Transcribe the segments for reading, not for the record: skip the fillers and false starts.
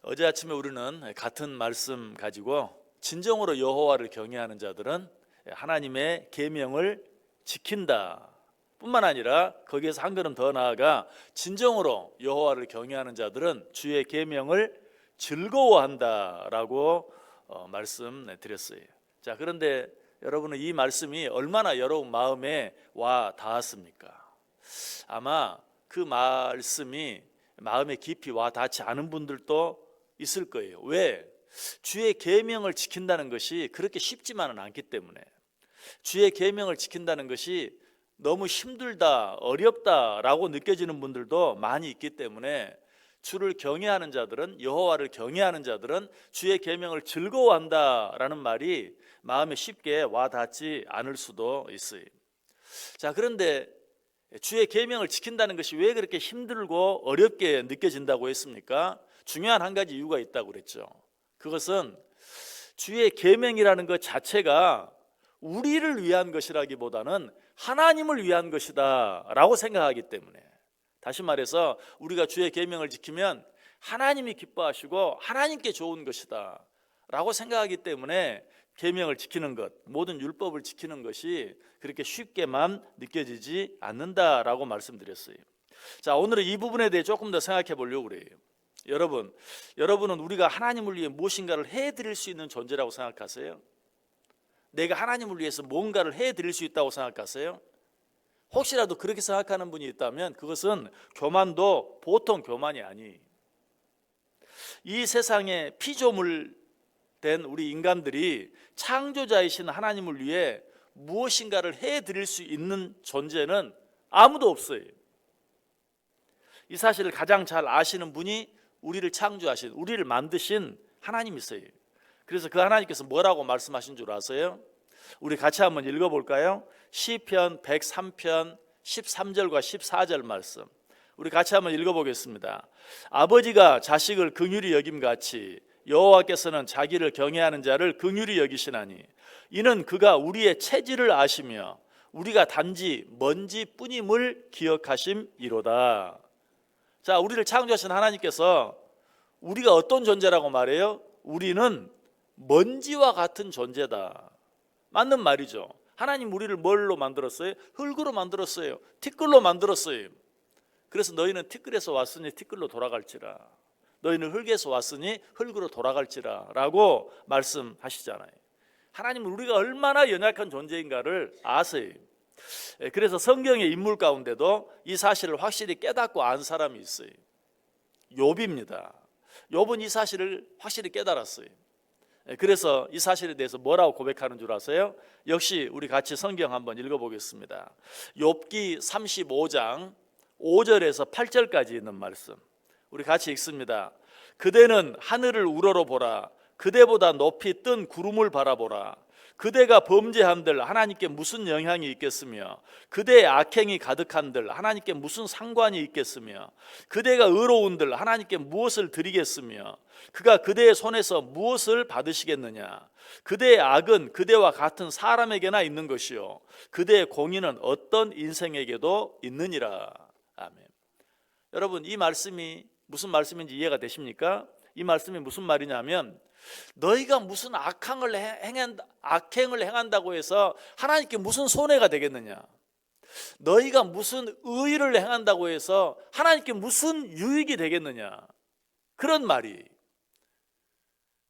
어제 아침에 우리는 같은 말씀 가지고 진정으로 여호와를 경외하는 자들은 하나님의 계명을 지킨다 뿐만 아니라 거기에서 한 걸음 더 나아가 진정으로 여호와를 경외하는 자들은 주의 계명을 즐거워한다라고 말씀드렸어요. 자, 그런데 여러분은 이 말씀이 얼마나 여러분 마음에 와 닿았습니까? 아마 그 말씀이 마음에 깊이 와 닿지 않은 분들도 있을 거예요. 왜? 주의 계명을 지킨다는 것이 그렇게 쉽지만은 않기 때문에, 주의 계명을 지킨다는 것이 너무 힘들다, 어렵다라고 느껴지는 분들도 많이 있기 때문에 주를 경외하는 자들은, 여호와를 경외하는 자들은 주의 계명을 즐거워한다라는 말이 마음에 쉽게 와 닿지 않을 수도 있어요. 자, 그런데 주의 계명을 지킨다는 것이 왜 그렇게 힘들고 어렵게 느껴진다고 했습니까? 중요한 한 가지 이유가 있다고 그랬죠. 그것은 주의 계명이라는 것 자체가 우리를 위한 것이라기보다는 하나님을 위한 것이다 라고 생각하기 때문에, 다시 말해서 우리가 주의 계명을 지키면 하나님이 기뻐하시고 하나님께 좋은 것이다 라고 생각하기 때문에 계명을 지키는 것, 모든 율법을 지키는 것이 그렇게 쉽게만 느껴지지 않는다라고 말씀드렸어요. 자, 오늘은 이 부분에 대해 조금 더 생각해 보려고 그래요. 여러분은 우리가 하나님을 위해 무엇인가를 해드릴 수 있는 존재라고 생각하세요? 내가 하나님을 위해서 뭔가를 해드릴 수 있다고 생각하세요? 혹시라도 그렇게 생각하는 분이 있다면 그것은 교만도 보통 교만이 아니에요. 이 세상에 피조물 된 우리 인간들이 창조자이신 하나님을 위해 무엇인가를 해드릴 수 있는 존재는 아무도 없어요. 이 사실을 가장 잘 아시는 분이 우리를 창조하신, 우리를 만드신 하나님이세요. 그래서 그 하나님께서 뭐라고 말씀하신 줄 아세요? 우리 같이 한번 읽어볼까요? 시편 103편 13절과 14절 말씀, 우리 같이 한번 읽어보겠습니다. 아버지가 자식을 긍휼히 여김같이 여호와께서는 자기를 경외하는 자를 긍휼히 여기시나니 이는 그가 우리의 체질을 아시며 우리가 단지 먼지뿐임을 기억하심이로다. 자, 우리를 창조하신 하나님께서 우리가 어떤 존재라고 말해요? 우리는 먼지와 같은 존재다. 맞는 말이죠. 하나님 우리를 뭘로 만들었어요? 흙으로 만들었어요. 티끌로 만들었어요. 그래서 너희는 티끌에서 왔으니 티끌로 돌아갈지라, 너희는 흙에서 왔으니 흙으로 돌아갈지라 라고 말씀하시잖아요. 하나님은 우리가 얼마나 연약한 존재인가를 아세요. 그래서 성경의 인물 가운데도 이 사실을 확실히 깨닫고 안 사람이 있어요. 욥입니다. 욥은 이 사실을 확실히 깨달았어요. 그래서 이 사실에 대해서 뭐라고 고백하는 줄 아세요? 역시 우리 같이 성경 한번 읽어보겠습니다. 욥기 35장 5절에서 8절까지 있는 말씀, 우리 같이 읽습니다. 그대는 하늘을 우러러 보라. 그대보다 높이 뜬 구름을 바라보라. 그대가 범죄한들 하나님께 무슨 영향이 있겠으며 그대의 악행이 가득한들 하나님께 무슨 상관이 있겠으며 그대가 의로운들 하나님께 무엇을 드리겠으며 그가 그대의 손에서 무엇을 받으시겠느냐. 그대의 악은 그대와 같은 사람에게나 있는 것이요 그대의 공의는 어떤 인생에게도 있느니라. 아멘. 여러분, 이 말씀이 무슨 말씀인지 이해가 되십니까? 이 말씀이 무슨 말이냐면, 너희가 무슨 악행을 행한다고 해서 하나님께 무슨 손해가 되겠느냐, 너희가 무슨 의를 행한다고 해서 하나님께 무슨 유익이 되겠느냐, 그런 말이,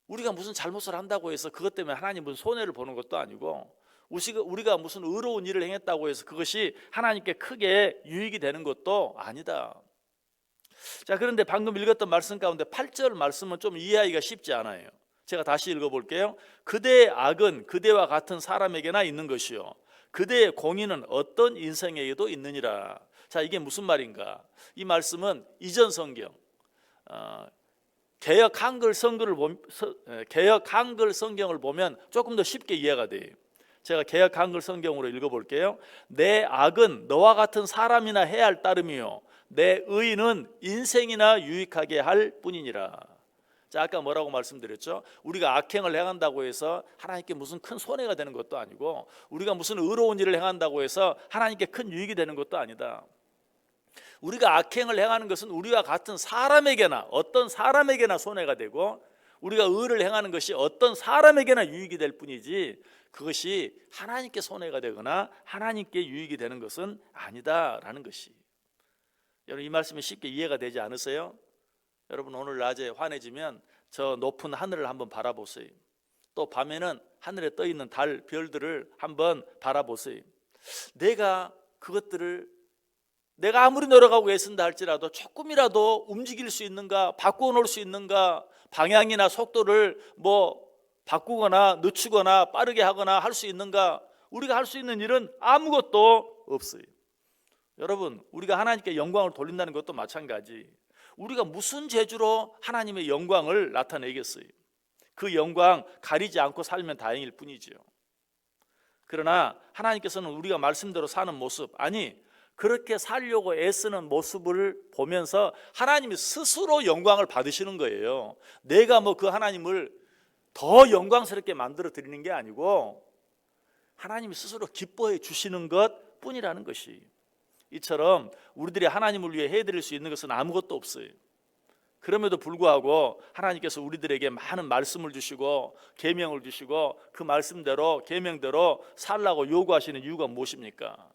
우리가 무슨 잘못을 한다고 해서 그것 때문에 하나님 무슨 손해를 보는 것도 아니고, 우리가 무슨 의로운 일을 행했다고 해서 그것이 하나님께 크게 유익이 되는 것도 아니다. 자, 그런데 방금 읽었던 말씀 가운데 8절 말씀은 좀 이해하기가 쉽지 않아요. 제가 다시 읽어볼게요. 그대의 악은 그대와 같은 사람에게나 있는 것이요 그대의 공의는 어떤 인생에게도 있느니라. 자, 이게 무슨 말인가? 이 말씀은 이전 성경, 개역 한글 성경을 보면 조금 더 쉽게 이해가 돼요. 제가 개역 한글 성경으로 읽어볼게요. 내 악은 너와 같은 사람이나 해야 할 따름이요 내 의는 인생이나 유익하게 할 뿐이니라. 자, 아까 뭐라고 말씀드렸죠? 우리가 악행을 행한다고 해서 하나님께 무슨 큰 손해가 되는 것도 아니고, 우리가 무슨 의로운 일을 행한다고 해서 하나님께 큰 유익이 되는 것도 아니다. 우리가 악행을 행하는 것은 우리와 같은 사람에게나 어떤 사람에게나 손해가 되고 우리가 의를 행하는 것이 어떤 사람에게나 유익이 될 뿐이지 그것이 하나님께 손해가 되거나 하나님께 유익이 되는 것은 아니다라는 것이. 여러분 이 말씀이 쉽게 이해가 되지 않으세요? 여러분 오늘 낮에 환해지면 저 높은 하늘을 한번 바라보세요. 또 밤에는 하늘에 떠 있는 달, 별들을 한번 바라보세요. 내가 그것들을 내가 아무리 노력하고 애쓴다 할지라도 조금이라도 움직일 수 있는가, 바꾸어 놓을 수 있는가, 방향이나 속도를 바꾸거나 늦추거나 빠르게 하거나 할 수 있는가? 우리가 할 수 있는 일은 아무것도 없어요. 여러분 우리가 하나님께 영광을 돌린다는 것도 마찬가지. 우리가 무슨 재주로 하나님의 영광을 나타내겠어요? 그 영광 가리지 않고 살면 다행일 뿐이죠. 그러나 하나님께서는 우리가 말씀대로 사는 모습, 아니 그렇게 살려고 애쓰는 모습을 보면서 하나님이 스스로 영광을 받으시는 거예요. 내가 그 하나님을 더 영광스럽게 만들어 드리는 게 아니고 하나님이 스스로 기뻐해 주시는 것 뿐이라는 것이. 이처럼 우리들이 하나님을 위해 해드릴 수 있는 것은 아무것도 없어요. 그럼에도 불구하고 하나님께서 우리들에게 많은 말씀을 주시고 계명을 주시고 그 말씀대로 계명대로 살라고 요구하시는 이유가 무엇입니까?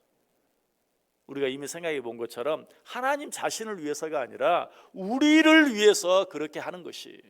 우리가 이미 생각해 본 것처럼 하나님 자신을 위해서가 아니라 우리를 위해서 그렇게 하는 것이.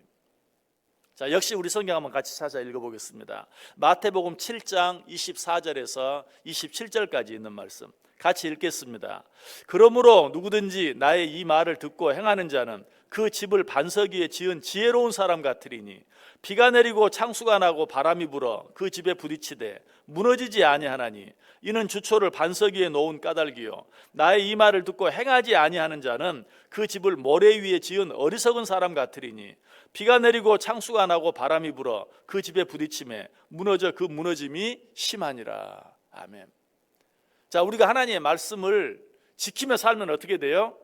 자, 역시 우리 성경 한번 같이 찾아 읽어보겠습니다. 마태복음 7장 24절에서 27절까지 있는 말씀 같이 읽겠습니다. 그러므로 누구든지 나의 이 말을 듣고 행하는 자는 그 집을 반석 위에 지은 지혜로운 사람 같으리니 비가 내리고 창수가 나고 바람이 불어 그 집에 부딪히되 무너지지 아니하나니 이는 주초를 반석 위에 놓은 까닭이요 나의 이 말을 듣고 행하지 아니하는 자는 그 집을 모래 위에 지은 어리석은 사람 같으리니 비가 내리고 창수가 나고 바람이 불어 그 집에 부딪히매 무너져 그 무너짐이 심하니라. 아멘. 자, 우리가 하나님의 말씀을 지키며 살면 어떻게 돼요?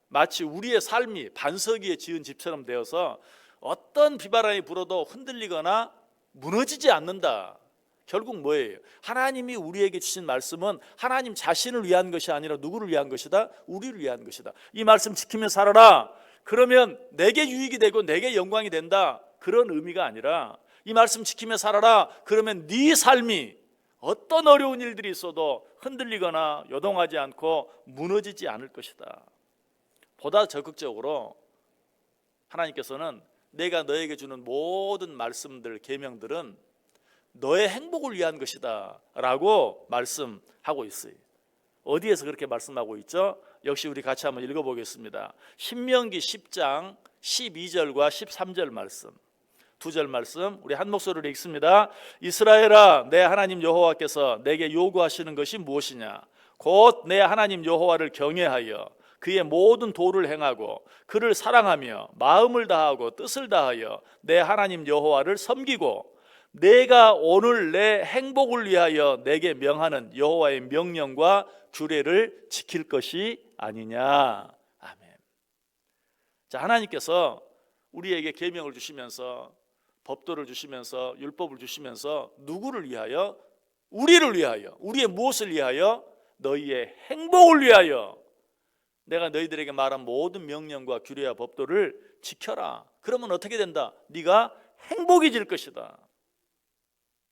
마치 우리의 삶이 반석 위에 지은 집처럼 되어서 어떤 비바람이 불어도 흔들리거나 무너지지 않는다. 결국 뭐예요? 하나님이 우리에게 주신 말씀은 하나님 자신을 위한 것이 아니라 누구를 위한 것이다? 우리를 위한 것이다. 이 말씀 지키며 살아라. 그러면 내게 유익이 되고 내게 영광이 된다. 그런 의미가 아니라 이 말씀 지키며 살아라. 그러면 네 삶이 어떤 어려운 일들이 있어도 흔들리거나 요동하지 않고 무너지지 않을 것이다. 보다 적극적으로 하나님께서는 내가 너에게 주는 모든 말씀들, 계명들은 너의 행복을 위한 것이다 라고 말씀하고 있어요. 어디에서 그렇게 말씀하고 있죠? 역시 우리 같이 한번 읽어보겠습니다. 신명기 10장 12절과 13절 말씀, 두 절 말씀 우리 한 목소리로 읽습니다. 이스라엘아, 내 하나님 여호와께서 내게 요구하시는 것이 무엇이냐? 곧 내 하나님 여호와를 경외하여 그의 모든 도를 행하고 그를 사랑하며 마음을 다하고 뜻을 다하여 내 하나님 여호와를 섬기고 내가 오늘 내 행복을 위하여 내게 명하는 여호와의 명령과 규례를 지킬 것이 아니냐. 아멘. 자, 하나님께서 우리에게 계명을 주시면서 법도를 주시면서 율법을 주시면서 누구를 위하여? 우리를 위하여. 우리의 무엇을 위하여? 너희의 행복을 위하여 내가 너희들에게 말한 모든 명령과 규례와 법도를 지켜라. 그러면 어떻게 된다? 네가 행복해질 것이다.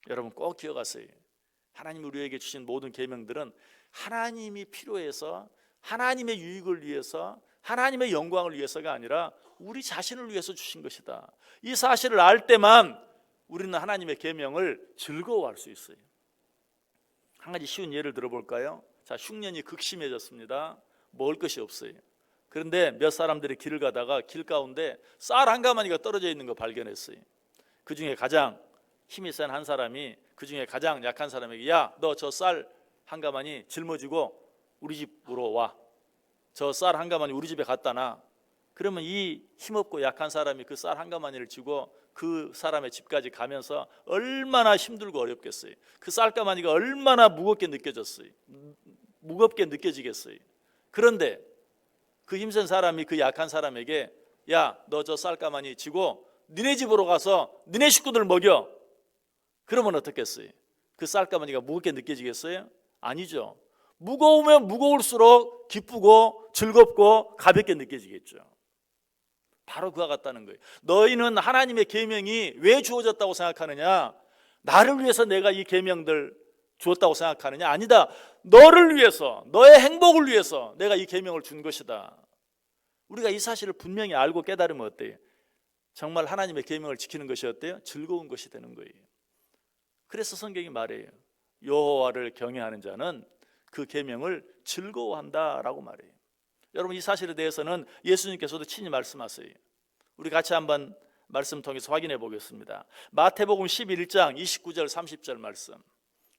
여러분 꼭 기억하세요. 하나님 우리에게 주신 모든 계명들은 하나님이 필요해서 하나님의 유익을 위해서 하나님의 영광을 위해서가 아니라 우리 자신을 위해서 주신 것이다. 이 사실을 알 때만 우리는 하나님의 계명을 즐거워할 수 있어요. 한 가지 쉬운 예를 들어볼까요? 자, 흉년이 극심해졌습니다. 먹을 것이 없어요. 그런데 몇 사람들이 길을 가다가 길 가운데 쌀 한 가마니가 떨어져 있는 거 발견했어요. 그 중에 가장 힘이 센 한 사람이 그 중에 가장 약한 사람에게 야, 너 저 쌀 한 가마니 짊어지고 우리 집으로 와. 저 쌀 한 가마니 우리 집에 갖다 놔. 그러면 이 힘없고 약한 사람이 그 쌀 한 가마니를 쥐고 그 사람의 집까지 가면서 얼마나 힘들고 어렵겠어요. 그 쌀가마니가 얼마나 무겁게 느껴졌어요. 무겁게 느껴지겠어요. 그런데 그 힘센 사람이 그 약한 사람에게 야, 너 저 쌀가마니 쥐고 니네 집으로 가서 니네 식구들 먹여. 그러면 어떻겠어요? 그 쌀가마니가 무겁게 느껴지겠어요? 아니죠. 무거우면 무거울수록 기쁘고 즐겁고 가볍게 느껴지겠죠. 바로 그와 같다는 거예요. 너희는 하나님의 계명이 왜 주어졌다고 생각하느냐? 나를 위해서 내가 이 계명들 주었다고 생각하느냐? 아니다. 너를 위해서, 너의 행복을 위해서 내가 이 계명을 준 것이다. 우리가 이 사실을 분명히 알고 깨달으면 어때요? 정말 하나님의 계명을 지키는 것이 어때요? 즐거운 것이 되는 거예요. 그래서 성경이 말해요. 여호와를 경외하는 자는 그 계명을 즐거워한다라고 말해요. 여러분, 이 사실에 대해서는 예수님께서도 친히 말씀하세요. 우리 같이 한번 말씀 통해서 확인해 보겠습니다. 마태복음 11장 29절 30절 말씀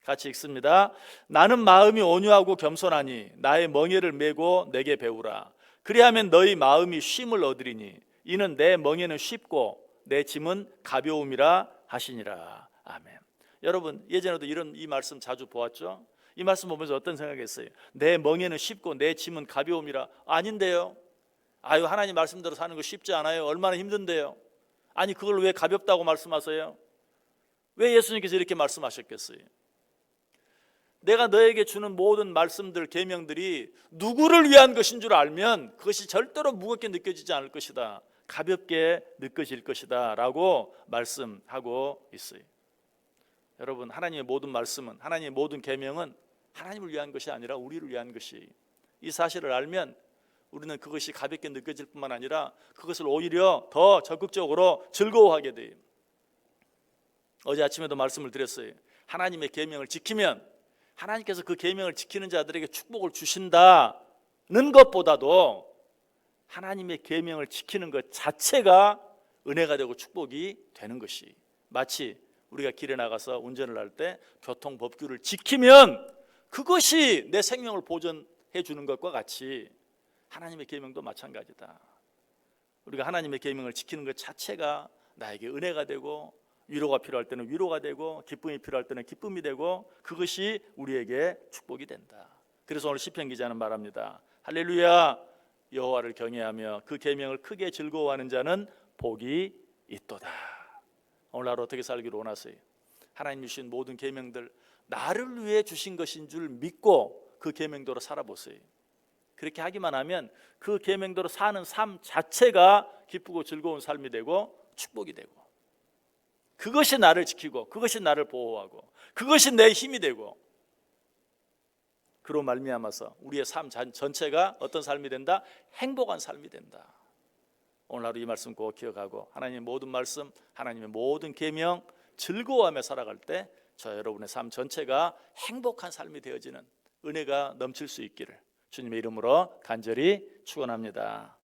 같이 읽습니다. 나는 마음이 온유하고 겸손하니 나의 멍에를 메고 내게 배우라. 그리하면 너희 마음이 쉼을 얻으리니 이는 내 멍에는 쉽고 내 짐은 가벼움이라 하시니라. 아멘. 여러분, 예전에도 이 말씀 자주 보았죠? 이 말씀 보면서 어떤 생각했어요? 내 멍에는 쉽고 내 짐은 가벼움이라. 아닌데요. 아유, 하나님 말씀대로 사는 거 쉽지 않아요. 얼마나 힘든데요. 아니, 그걸 왜 가볍다고 말씀하세요? 왜 예수님께서 이렇게 말씀하셨겠어요? 내가 너에게 주는 모든 말씀들, 계명들이 누구를 위한 것인 줄 알면 그것이 절대로 무겁게 느껴지지 않을 것이다. 가볍게 느껴질 것이다 라고 말씀하고 있어요. 여러분, 하나님의 모든 말씀은, 하나님의 모든 계명은 하나님을 위한 것이 아니라 우리를 위한 것이, 이 사실을 알면 우리는 그것이 가볍게 느껴질 뿐만 아니라 그것을 오히려 더 적극적으로 즐거워하게 돼요. 어제 아침에도 말씀을 드렸어요. 하나님의 계명을 지키면 하나님께서 그 계명을 지키는 자들에게 축복을 주신다는 것보다도 하나님의 계명을 지키는 것 자체가 은혜가 되고 축복이 되는 것이, 마치 우리가 길에 나가서 운전을 할 때 교통법규를 지키면 그것이 내 생명을 보존해 주는 것과 같이 하나님의 계명도 마찬가지다. 우리가 하나님의 계명을 지키는 것 자체가 나에게 은혜가 되고, 위로가 필요할 때는 위로가 되고, 기쁨이 필요할 때는 기쁨이 되고, 그것이 우리에게 축복이 된다. 그래서 오늘 시편 기자는 말합니다. 할렐루야, 여호와를 경외하며 그 계명을 크게 즐거워하는 자는 복이 있도다. 오늘 하루 어떻게 살기를 원하세요? 하나님 주신 모든 계명들 나를 위해 주신 것인 줄 믿고 그 계명대로 살아보세요. 그렇게 하기만 하면 그 계명대로 사는 삶 자체가 기쁘고 즐거운 삶이 되고 축복이 되고, 그것이 나를 지키고 그것이 나를 보호하고 그것이 내 힘이 되고, 그로 말미암아서 우리의 삶 전체가 어떤 삶이 된다? 행복한 삶이 된다. 오늘 하루 이 말씀 꼭 기억하고 하나님의 모든 말씀, 하나님의 모든 계명 즐거워하며 살아갈 때 저 여러분의 삶 전체가 행복한 삶이 되어지는 은혜가 넘칠 수 있기를 주님의 이름으로 간절히 축원합니다.